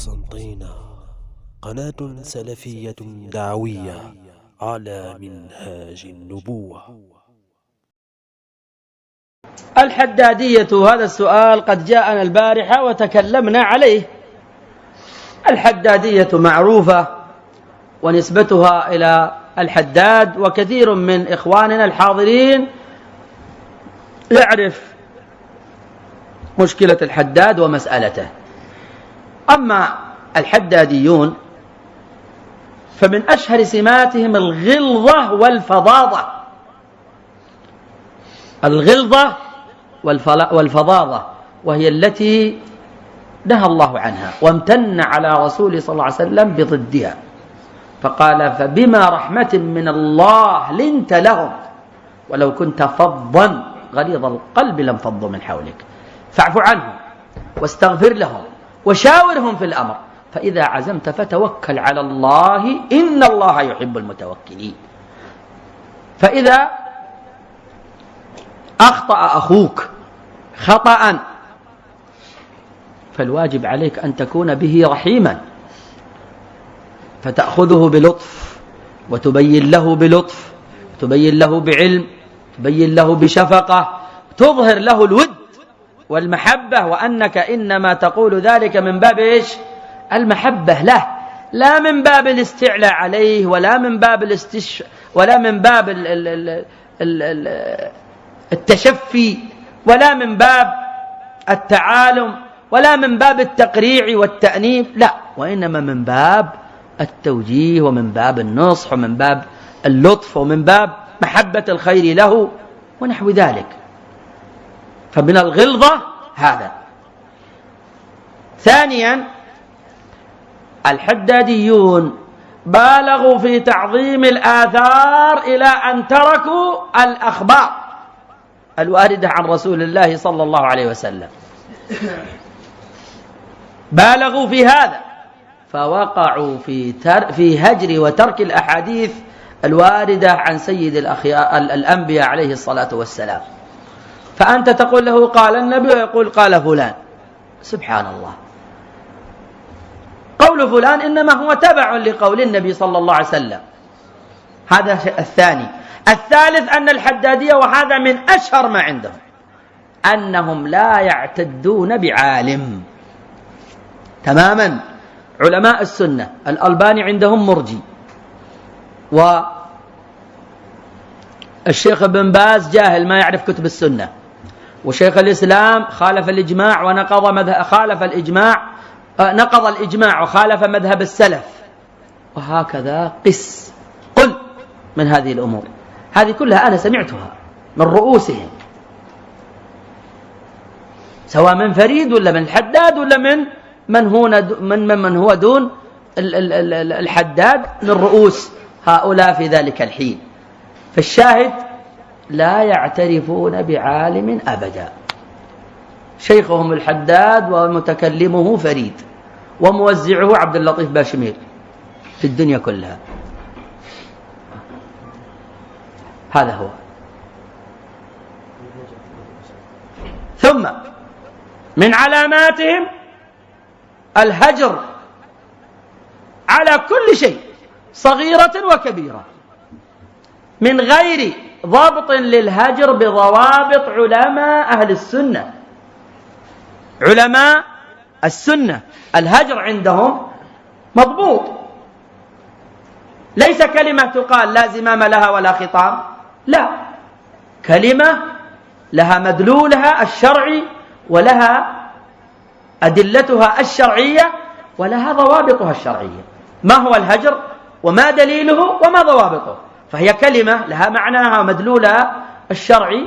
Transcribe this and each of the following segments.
قسنطينة، قناة سلفية دعوية على منهاج النبوة. الحدادية، هذا السؤال قد جاءنا البارحة وتكلمنا عليه. الحدادية معروفة ونسبتها إلى الحداد، وكثير من إخواننا الحاضرين يعرف مشكلة الحداد ومسألته. أما الحداديون فمن أشهر سماتهم الغلظة والفظاظة. الغلظة والفظاظة وهي التي نهى الله عنها وامتن على رسوله صلى الله عليه وسلم بضدها، فقال: فبما رحمة من الله لنت لهم ولو كنت فظا غليظ القلب لانفضوا من حولك فاعف عنهم واستغفر لهم وشاورهم في الأمر فإذا عزمت فتوكل على الله إن الله يحب المتوكلين. فإذا أخطأ أخوك خطأ فالواجب عليك أن تكون به رحيما، فتأخذه بلطف وتبين له بلطف، تبين له بعلم، تبين له بشفقة، تظهر له الود والمحبة، وأنك إنما تقول ذلك من باب إيش؟ المحبة له، لا من باب الاستعلاء عليه، ولا من باب ولا من باب التشفي، ولا من باب التعالم، ولا من باب التقريع والتأنيب، لا، وإنما من باب التوجيه ومن باب النصح ومن باب اللطف ومن باب محبة الخير له ونحو ذلك. فمن الغلظة هذا. ثانيا، الحداديون بالغوا في تعظيم الآثار إلى أن تركوا الأخبار الواردة عن رسول الله صلى الله عليه وسلم، بالغوا في هذا فوقعوا في هجر وترك الأحاديث الواردة عن سيد الأنبياء عليه الصلاة والسلام. فأنت تقول له قال النبي ويقول قال فلان، سبحان الله، قول فلان إنما هو تبع لقول النبي صلى الله عليه وسلم. هذا الثاني. الثالث أن الحدادية، وهذا من أشهر ما عندهم، أنهم لا يعتدون بعالم تماما. علماء السنة الألباني عندهم مرجي، والشيخ ابن باز جاهل ما يعرف كتب السنة، وشيخ الإسلام خالف الإجماع نقض الإجماع وخالف مذهب السلف، وهكذا قل من هذه الأمور. هذه كلها أنا سمعتها من رؤوسهم، سواء من فريد ولا من الحداد ولا من هو دون الحداد من رؤوس هؤلاء في ذلك الحين. فالشاهد لا يعترفون بعالم أبدا، شيخهم الحداد ومتكلمه فريد وموزعه عبد اللطيف باشمير في الدنيا كلها. هذا هو. ثم من علاماتهم الهجر على كل شيء صغيرة وكبيرة من غير ضبط للهجر بضوابط علماء أهل السنة. علماء السنة الهجر عندهم مضبوط، ليس كلمة تقال لا زمام لها ولا خطام، لا، كلمة لها مدلولها الشرعي ولها أدلتها الشرعية ولها ضوابطها الشرعية. ما هو الهجر وما دليله وما ضوابطه؟ فهي كلمة لها معناها ومدلولها الشرعي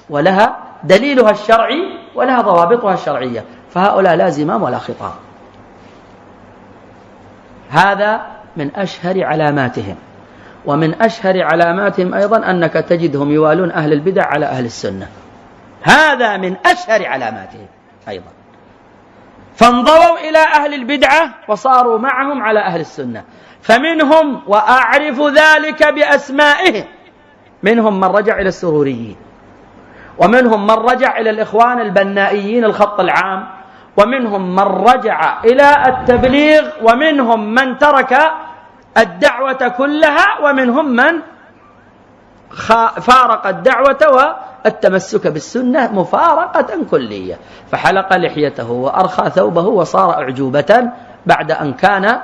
ولها دليلها الشرعي ولها ضوابطها الشرعية، فهؤلاء لا زمام ولا خطام. هذا من أشهر علاماتهم. ومن أشهر علاماتهم أيضا أنك تجدهم يوالون أهل البدع على أهل السنة، هذا من أشهر علاماتهم أيضا. فانضووا إلى أهل البدعة وصاروا معهم على أهل السنة. فمنهم، وأعرف ذلك بأسمائهم، منهم من رجع إلى السروريين، ومنهم من رجع إلى الإخوان البنائيين الخط العام، ومنهم من رجع إلى التبليغ، ومنهم من ترك الدعوة كلها، ومنهم من فارق الدعوة والتمسك بالسنة مفارقة كلية، فحلق لحيته وأرخى ثوبه وصار أعجوبة بعد أن كان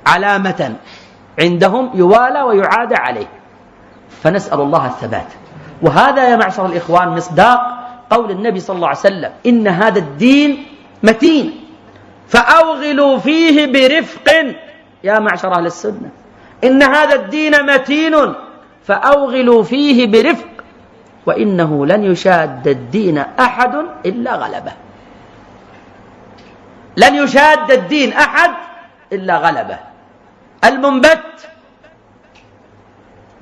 علامة عندهم يوالى ويعاد عليه. فنسأل الله الثبات. وهذا يا معشر الإخوان مصداق قول النبي صلى الله عليه وسلم: إن هذا الدين متين فأوغلوا فيه برفق. يا معشر أهل السنة، إن هذا الدين متين فأوغلوا فيه برفق، وإنه لن يشاد الدين أحد إلا غلبه. لن يشاد الدين أحد إلا غلبه. المنبت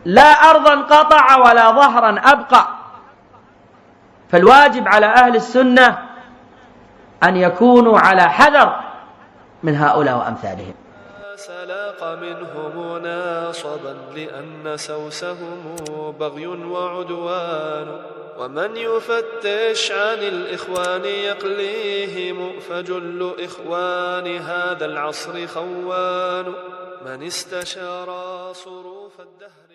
لا أرضا قطع ولا ظهرا أبقى. فالواجب على أهل السنة أن يكونوا على حذر من هؤلاء وأمثالهم. سلاق منهم ناصبا لأن سوسهم بغي وعدوان، ومن يفتش عن الإخوان يقليهم، فجل إخوان هذا العصر خوان. من استشار صروف الدهر